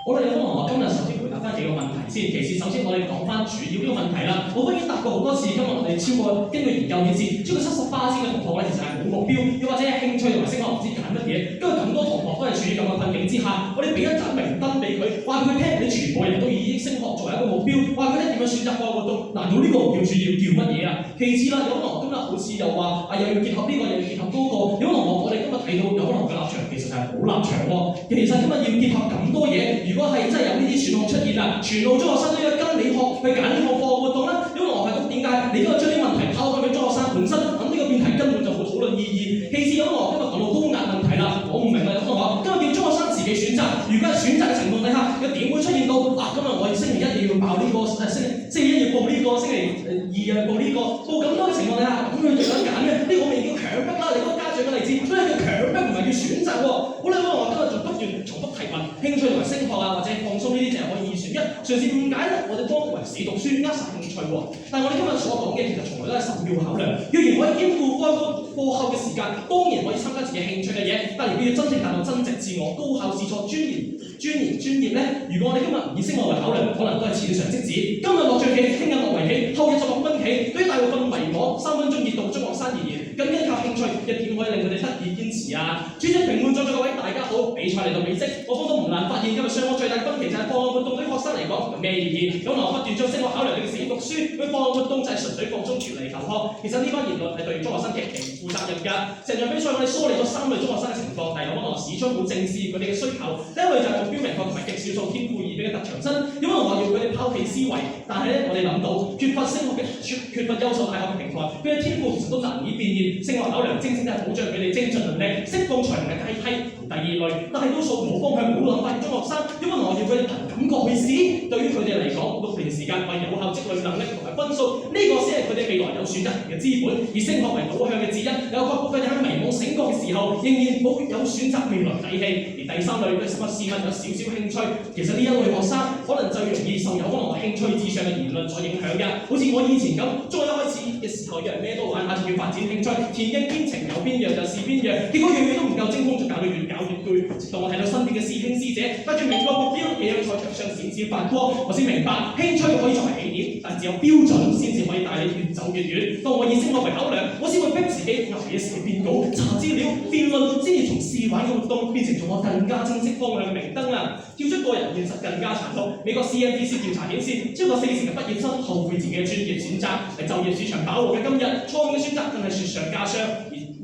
好啦，有冇同學今日首先回答翻幾個問題先？其次，首先我哋講翻主要呢個問題啦。我已經答過好多次，今日我哋超過根據研究顯示，超過78%嘅同學咧，其實係冇目標，又或者係興趣同埋升學唔知揀乜嘢。因為咁多同學都係處於咁嘅困境之下，我哋俾一盞明燈俾佢，話佢聽，你全部人都以升學作為一個目標，話佢咧點樣選擇課外活動？難道呢個唔叫主要叫乜嘢啊？其次啦，有可能今日好似又話又要結合呢個，又要結合嗰個。有可能我哋今日睇到有可能嘅立場其實係好立場喎。其實今日要結合咁多嘢，如果係真係有呢啲選項出現啊，全路中學生都要跟你學去揀呢項課外活動啦。因為我係咁點解？你都係將啲問題拋開俾中學生本身，咁呢個辯題根本就冇討論意義。其次，有可能今日講到高壓問題啦，我唔明啦，有可能話今日叫中學生自己選擇，如果係選擇嘅情況底下，又點會出現到今日我星期一要報呢個，星期一要報呢個，星期二要報呢個，報咁多嘅情況底下，咁佢就想揀嘅，呢個未叫強迫啦。你嗰個家長嘅例子，所以叫強迫唔係叫選擇喎。好啦，我今日就不斷重複提問，興趣同埋升學啊，或者放鬆呢啲就係可以二選一。嘗試誤解咧，我哋當為死讀書扼殺興趣喎。但係我哋今日所講嘅其實從來都係首要考量。若然可以兼顧課後嘅時間，當然可以參加自己興趣嘅嘢。但如果要真正達到增值自我、高效自創、專業咧，如果我哋今日唔以升學為考量，可能都係淺嘗即止。今日樂聚期，聽日樂為期，後日就樂軍棋。對於大部分迷茫3分鐘熱度中學生而言，更加靠興趣，一點可以令佢哋得以堅持啊！主席評判在座各位大家好，比賽嚟到尾聲，我方都唔難發現今日上課最大分歧就係課外活動對學生嚟講有咩意義？有同學不斷將升學考量你嘅死讀書，佢課外活動就係純粹放鬆脫離求學。其實呢番言論係對中學生極其唔負責任㗎。成場比賽我哋梳理咗3類中學生嘅情況，但係有可能史出好正視佢哋嘅需求。第一類就係目標明確同埋極少數天賦異稟嘅特長生，有可能話要佢哋拋棄思維，但係咧我哋諗到缺乏升學嘅缺乏優秀大學嘅平台，佢嘅天賦其實都難以變現。升學考量正正係保障佢哋精進能力、釋放才能嘅階梯。第二類，大多數冇方向、冇諗法嘅中學生，有可能話要佢哋憑感覺去試。對於佢哋嚟講，6年時間為有效積累能力同埋分數，呢個先係佢哋未來有選擇嘅資本。以升學為導向嘅指引，有確保佢哋喺迷茫醒覺嘅時候，仍然保有選擇未來底氣。而第三類對事物有少少興趣，其實呢一類學生可能就容易受有可能話興趣至上嘅言論所影響嘅。好似我以前咁，中一開始嘅時候，以為咩都玩下，就要發展興趣，田徑邊程有邊樣就試邊樣，結果樣樣都唔夠精通，就搞到越搞越攰。直到我睇到身邊嘅師兄師姐帶住明確目標，企喺賽場上閃閃發光，我先明白興趣可以作為起點，但只有標準先至可以帶你越走越遠。當我以升學為考量，我先會逼自己捱夜寫編稿、查資料、辯論，先至從試玩嘅活動變成咗我更加清晰方向嘅明燈啊！跳出個人現實更加殘酷。美國 CNBC 調查顯示，超過40%嘅畢業生後悔自己嘅專業選擇。喺就業市場飽和嘅今日，錯誤嘅選擇更係雪上加霜。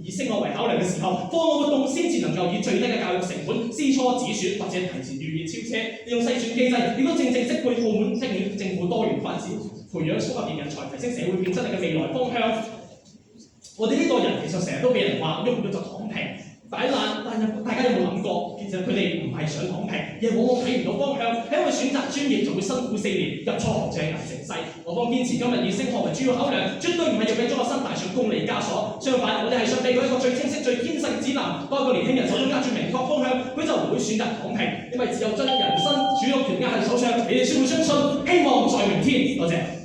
以升學為考量嘅時候，課外活動先至能夠以最最低嘅教育成本，師初子選或者提前預熱超車，利用篩選機制，亦都正適配澳門適應政府多元發展，培養綜合型人才，提升社會競爭力嘅未來方向。我哋呢代人其實成日都俾人話喐唔喐就躺平。擺爛，但係大家有冇諗過？其實佢哋唔係想躺平，而係往往睇唔到方向。喺我選擇專業就會辛苦4年，入錯行就係捱成世。我方堅持今日以升學為主要考量，絕對唔係要俾中學生帶上功利枷鎖。相反，我哋係想俾佢一個最清晰、最堅實嘅指南。當一個年輕人手中握住明確方向，佢就唔會選擇躺平，因為只有將人生主導權握喺手上，你哋先會相信希望在明天。多謝。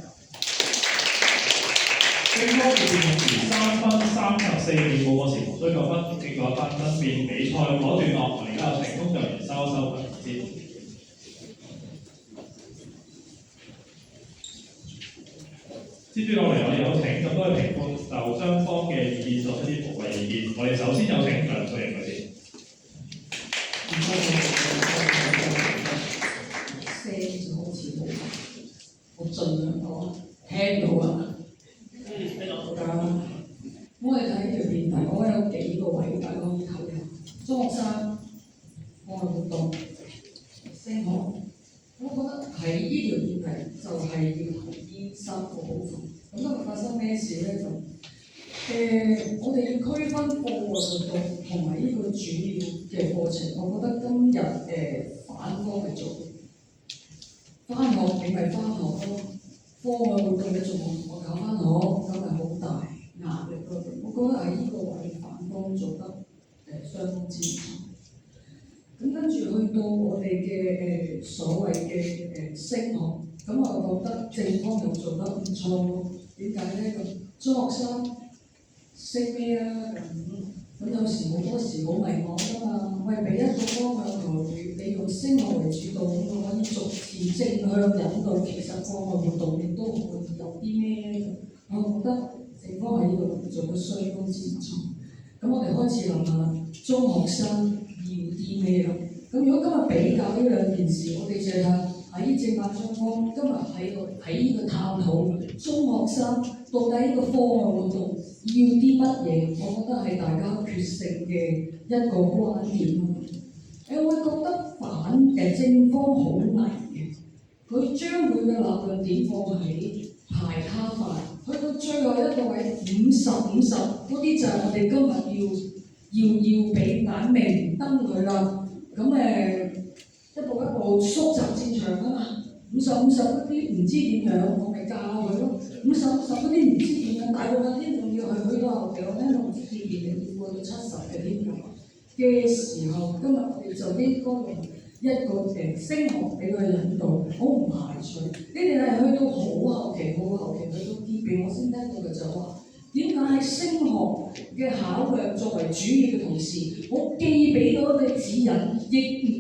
乒乓嘅辯論時3分34秒冇個時無需夠分，經過一番爭辯，比賽嗰段落，我而家有成功就完收為止。接住落嚟，我哋有請咁多位評判就雙方嘅意見作出啲寶貴意見。我哋首先有請梁翠瑩女士。聲就好似冇，我盡量講，聽到啊。我哋睇呢條辯題，我有幾個位大家可以投入。中學生課外活動、升學，我覺得喺呢條辯題就係要同呢3個部分。咁今日發生咩事咧？我哋要區分課外活動同埋呢個主要嘅課程。我覺得今日反方係做翻學，你咪翻學咯。課外活動你仲同我搞翻學，咁係好大壓力咯。我覺得喺呢個位反方做得相當之唔錯。咁跟住去到我哋嘅所謂嘅升學，咁我覺得正方又做得唔錯。點解咧？咁中學生升咩啊？咁有時好多時好迷茫㗎嘛。喂，俾一個方向佢，你用升學為主導，咁我可以逐漸正向引導。其實課外活動亦都可以有啲咩？我覺得正方喺呢度做得相當之唔錯。咁我哋開始諗下中學生要啲咩啦？咁如果今日比較呢兩件事，我哋就係喺正反雙方今日喺呢個探討中學生到底呢個課外活動要啲乜嘢？我覺得係大家決勝嘅一個關鍵咯。我會覺得正方好危嘅，佢將佢嘅立論點放喺排他法，去到最後一個位50-50，嗰啲就係我哋今日要俾眼明燈佢啦。咁一步一步縮窄戰場啊嘛，50-50嗰啲唔知點樣，我咪教佢咯。50-50嗰啲唔知點樣，大部分啲仲要去到後期，我聽到唔知幾年要過到70嘅添嘅時候，今日我哋就應該用一個升學俾佢引導。我唔排除你哋係去到好後期去到結備，我先聽到嘅就話點解喺升學嘅考量作為主要嘅同時，我既俾到一個指引，亦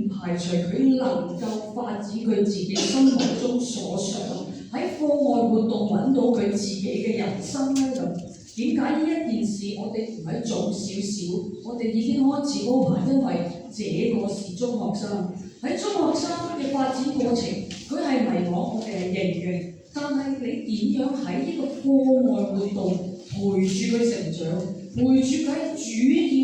唔排除佢能夠發展佢自己心目中所想，喺課外活動揾到佢自己嘅人生咧。咁點解呢一件事我哋唔係早少少？我哋已經開始安排，因為這個是中學生喺中學生嘅發展過程，佢係迷茫，我哋係認嘅。但係你點樣喺呢個課外活動陪住佢成長，陪住佢喺主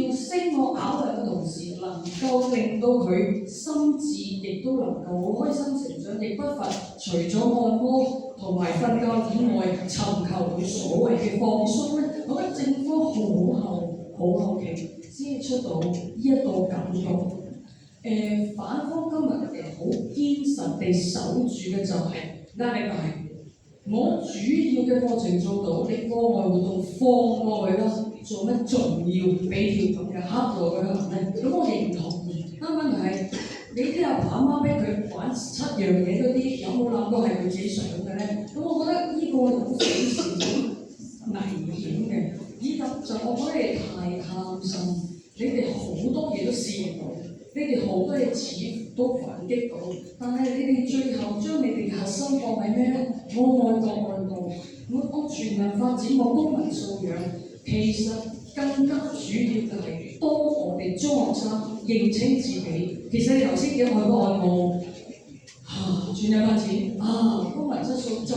要升學考量嘅同時，能夠令到佢心智亦都能夠好開心成長，亦不乏除咗按摩同埋瞓覺以外，尋求佢所謂嘅放鬆咧。我覺得政府好後期先出到呢一個感覺。反方今日好堅實地守住嘅就係壓力大。我主要嘅課程做到，你課外活動放過去啦，做乜仲要俾條咁嘅黑路佢行咧？咁我認同。但問題係，你啲阿爸阿媽逼佢玩7樣嘢嗰啲，有冇諗過係佢自己想嘅咧？咁我覺得呢個有少少危險嘅。以及就我覺得你太貪心，你哋好多嘢都試唔到，你哋好多嘢似乎都反擊到，但係你哋最後將你哋核心放喺咩咧？我愛國，我全民發展，我公民素養。其實更加主要嘅係，當我哋中學生認清自己，其實你頭先嘅愛國愛澳轉有翻錢公民質素就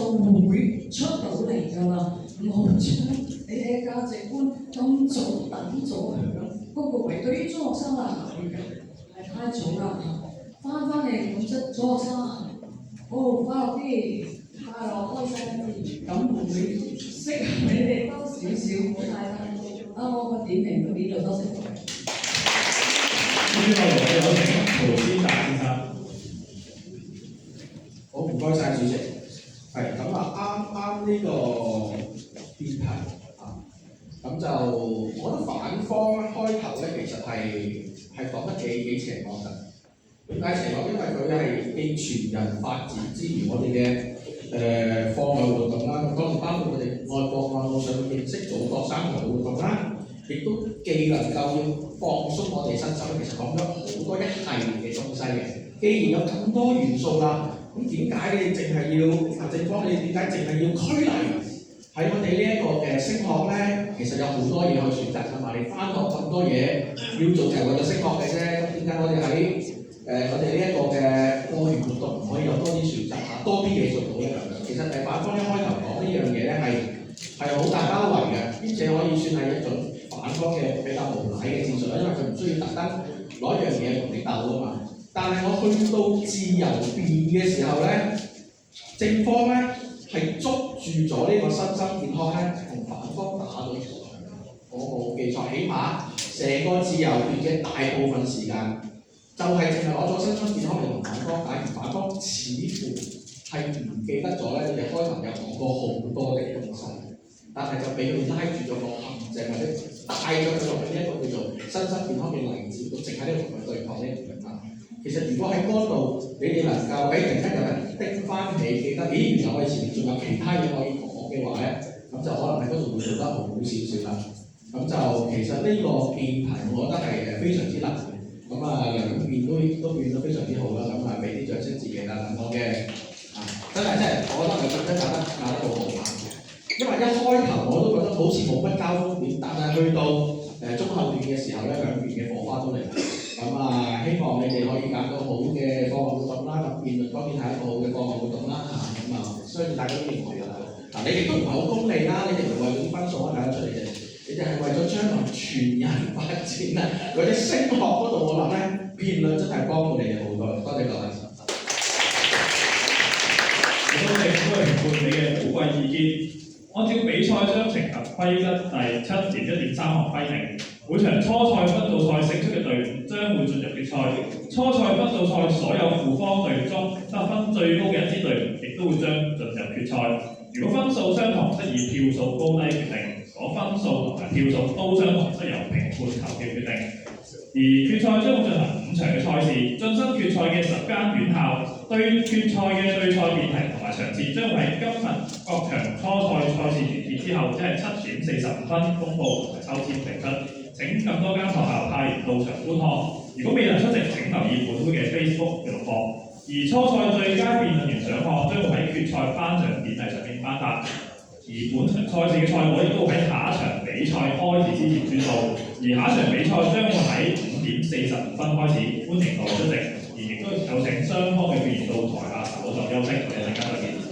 會出到嚟㗎啦。我將你哋嘅價值觀咁早等咗響，嗰個位對於中學生係嘅。太嘈啦，翻嚟本質咗學生，好快樂啲，快樂開心啲，咁會適合你哋多少少，唔好太單調。我個點評到呢度，多謝各位。接落嚟我哋有請陶先達先生。好，唔該晒主席。係咁啊，啱呢個辯題啊，咁就我覺得反方開頭咧，其實係講得幾邪惡㗎。點解邪惡？因為佢係既全人發展之餘，我哋嘅課外活動啦，當然包括我哋外國外路上認識祖國生活嘅活動啦，亦都既能夠要放鬆我哋身心，其實講咗好多一系列嘅東西嘅。既然有咁多元素啦，咁點解你淨係要正方？你點解淨係要拘泥喺我哋呢一個嘅升學咧？其實有好多嘢可以選擇㗎嘛。你翻學咁多嘢要做就係為咗升學嘅啫。咁點解我哋喺我哋呢一個嘅課餘活動唔可以有多啲選擇啊？多啲嘢做到一樣嘅。其實反方一開頭講呢樣嘢咧係好大包圍嘅，兼且可以算係一種反方嘅比較無賴嘅戰術啦。因為佢唔需要特登攞一樣嘢同你鬥啊嘛。但係我去到自由辯嘅時候咧，正方咧係捉住咗呢個身心健康咧，同反方打到場。我冇記錯，起碼成個自由辯嘅大部分時間，就係淨係攞咗身心健康嚟同反方打，而反方似乎係唔記得咗咧，你哋開頭有講過好多嘅東西，但係就俾佢拉住咗個陷阱，或者帶咗佢落去呢一個叫做身心健康嘅例子，都淨喺呢度同佢對抗呢一樣啦。其實如果喺嗰度你哋能夠突然間有人叮翻起，記得咦原來我哋前面仲有其他嘢可以講嘅話咧，咁就可能喺嗰度會做得好少少啦。咁就其實呢個辯題我覺得係非常之難嘅。咁兩邊都變得非常之好啦。咁俾啲掌聲自己啦。我嘅真係我覺得佢真係打得好好啊。因為一開頭我都覺得好似冇乜交鋒點，但係去到中後段嘅時候咧，兩邊嘅火花都嚟。咁希望你哋可以揀到好嘅課外活動啦。咁辯論當然係一個好嘅課外活動啦。相信大家都認同㗎啦。你哋都唔係好功利啦，你哋唔係為咗啲分數啊，大家出嚟嘅，你哋係為咗將來全人發展啊，或者升學嗰度，我諗咧辯論真係幫到你哋好多。多謝各位。多謝各位評判你嘅寶貴意見。按照比賽章程及規則第7.1.3項規定，每場初賽分組賽勝出嘅隊伍將會進入決賽。初賽分組賽所有負方隊中得分最高嘅一支隊伍，亦都會將進入決賽。如果分數相同，則以票數高低決定；如果分數同埋票數都相同，則由評判投票決定。而決賽將會進行5場嘅賽事，晉身決賽嘅10間院校對決賽嘅對賽辯題同埋場次將會喺今日各場初賽賽事完結之後，即係7:45公佈同埋抽籤評出。請咁多間學校派員到場觀看。如果未能出席，請留意本會嘅 Facebook 嘅錄播。而初賽最佳辯論員獎項將會喺決賽頒獎典禮上面頒發。而本場賽事嘅賽果亦都會喺下一場比賽開始之前宣佈，而下一場比賽將會喺5:45開始，歡迎各位出席，而亦都有請雙方嘅議員到台下稍作休息，我哋陣間再見。